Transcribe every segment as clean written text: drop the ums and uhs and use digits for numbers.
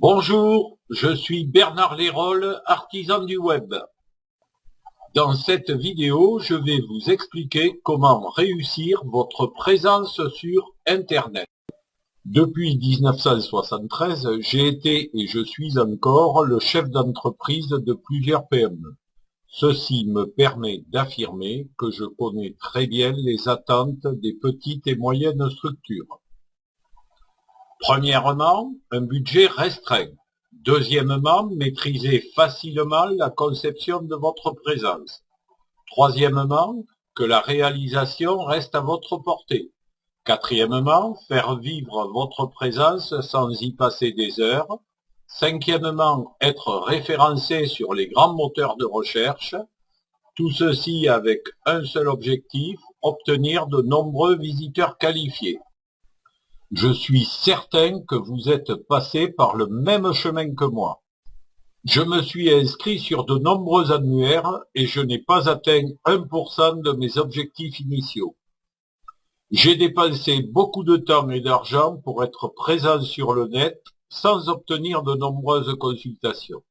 Bonjour, je suis Bernard Lérolles, artisan du web. Dans cette vidéo, je vais vous expliquer comment réussir votre présence sur Internet. Depuis 1973, j'ai été et je suis encore le chef d'entreprise de plusieurs PME. Ceci me permet d'affirmer que je connais très bien les attentes des petites et moyennes structures. Premièrement, un budget restreint. Deuxièmement, maîtriser facilement la conception de votre présence. Troisièmement, que la réalisation reste à votre portée. Quatrièmement, faire vivre votre présence sans y passer des heures. Cinquièmement, être référencé sur les grands moteurs de recherche. Tout ceci avec un seul objectif, obtenir de nombreux visiteurs qualifiés. Je suis certain que vous êtes passé par le même chemin que moi. Je me suis inscrit sur de nombreux annuaires et je n'ai pas atteint 1% de mes objectifs initiaux. J'ai dépensé beaucoup de temps et d'argent pour être présent sur le net sans obtenir de nombreuses consultations.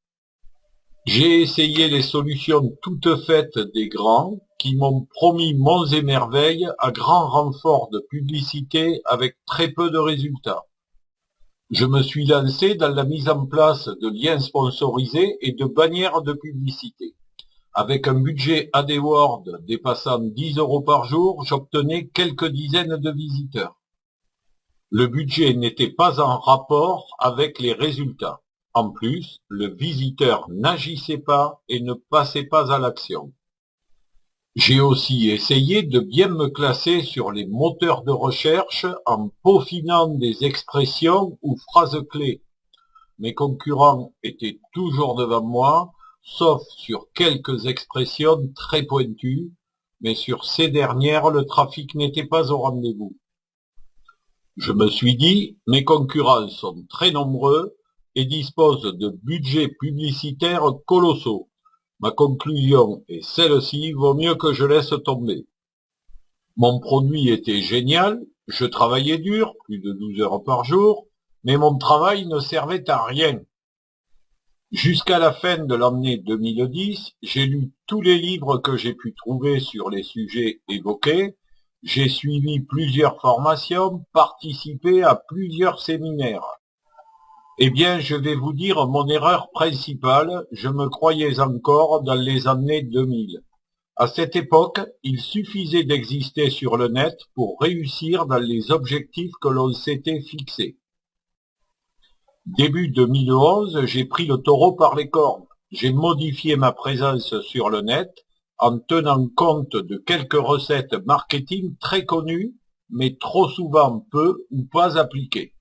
J'ai essayé les solutions toutes faites des grands qui m'ont promis monts et merveilles à grand renfort de publicité avec très peu de résultats. Je me suis lancé dans la mise en place de liens sponsorisés et de bannières de publicité. Avec un budget AdWords dépassant 10 € par jour, j'obtenais quelques dizaines de visiteurs. Le budget n'était pas en rapport avec les résultats. En plus, le visiteur n'agissait pas et ne passait pas à l'action. J'ai aussi essayé de bien me classer sur les moteurs de recherche en peaufinant des expressions ou phrases clés. Mes concurrents étaient toujours devant moi, sauf sur quelques expressions très pointues, mais sur ces dernières, le trafic n'était pas au rendez-vous. Je me suis dit, mes concurrents sont très nombreux et disposent de budgets publicitaires colossaux. Ma conclusion est celle-ci, vaut mieux que je laisse tomber. Mon produit était génial, je travaillais dur, plus de 12 heures par jour, mais mon travail ne servait à rien. Jusqu'à la fin de l'année 2010, j'ai lu tous les livres que j'ai pu trouver sur les sujets évoqués, j'ai suivi plusieurs formations, participé à plusieurs séminaires. Eh bien, je vais vous dire mon erreur principale, je me croyais encore dans les années 2000. À cette époque, il suffisait d'exister sur le net pour réussir dans les objectifs que l'on s'était fixés. Début 2011, j'ai pris le taureau par les cornes. J'ai modifié ma présence sur le net en tenant compte de quelques recettes marketing très connues, mais trop souvent peu ou pas appliquées.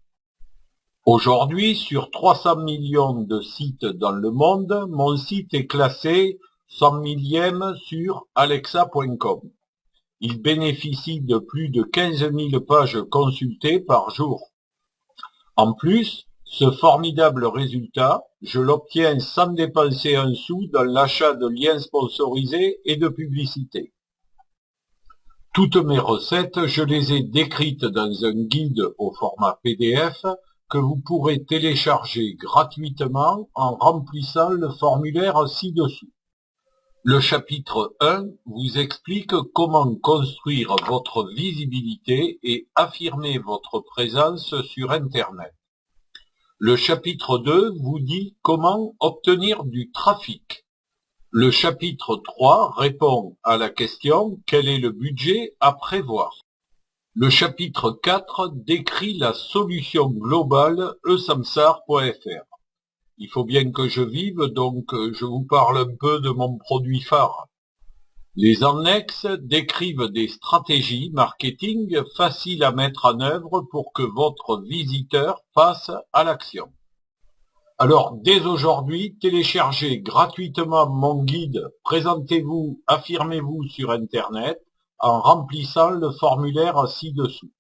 Aujourd'hui, sur 300 millions de sites dans le monde, mon site est classé 100 millième sur alexa.com. Il bénéficie de plus de 15 000 pages consultées par jour. En plus, ce formidable résultat, je l'obtiens sans dépenser un sou dans l'achat de liens sponsorisés et de publicité. Toutes mes recettes, je les ai décrites dans un guide au format PDF que vous pourrez télécharger gratuitement en remplissant le formulaire ci-dessous. Le chapitre 1 vous explique comment construire votre visibilité et affirmer votre présence sur Internet. Le chapitre 2 vous dit comment obtenir du trafic. Le chapitre 3 répond à la question « Quel est le budget à prévoir ?» Le chapitre 4 décrit la solution globale esamsar.fr. Il faut bien que je vive, donc je vous parle un peu de mon produit phare. Les annexes décrivent des stratégies marketing faciles à mettre en œuvre pour que votre visiteur passe à l'action. Alors, dès aujourd'hui, téléchargez gratuitement mon guide « Présentez-vous, affirmez-vous sur Internet » en remplissant le formulaire ci-dessous.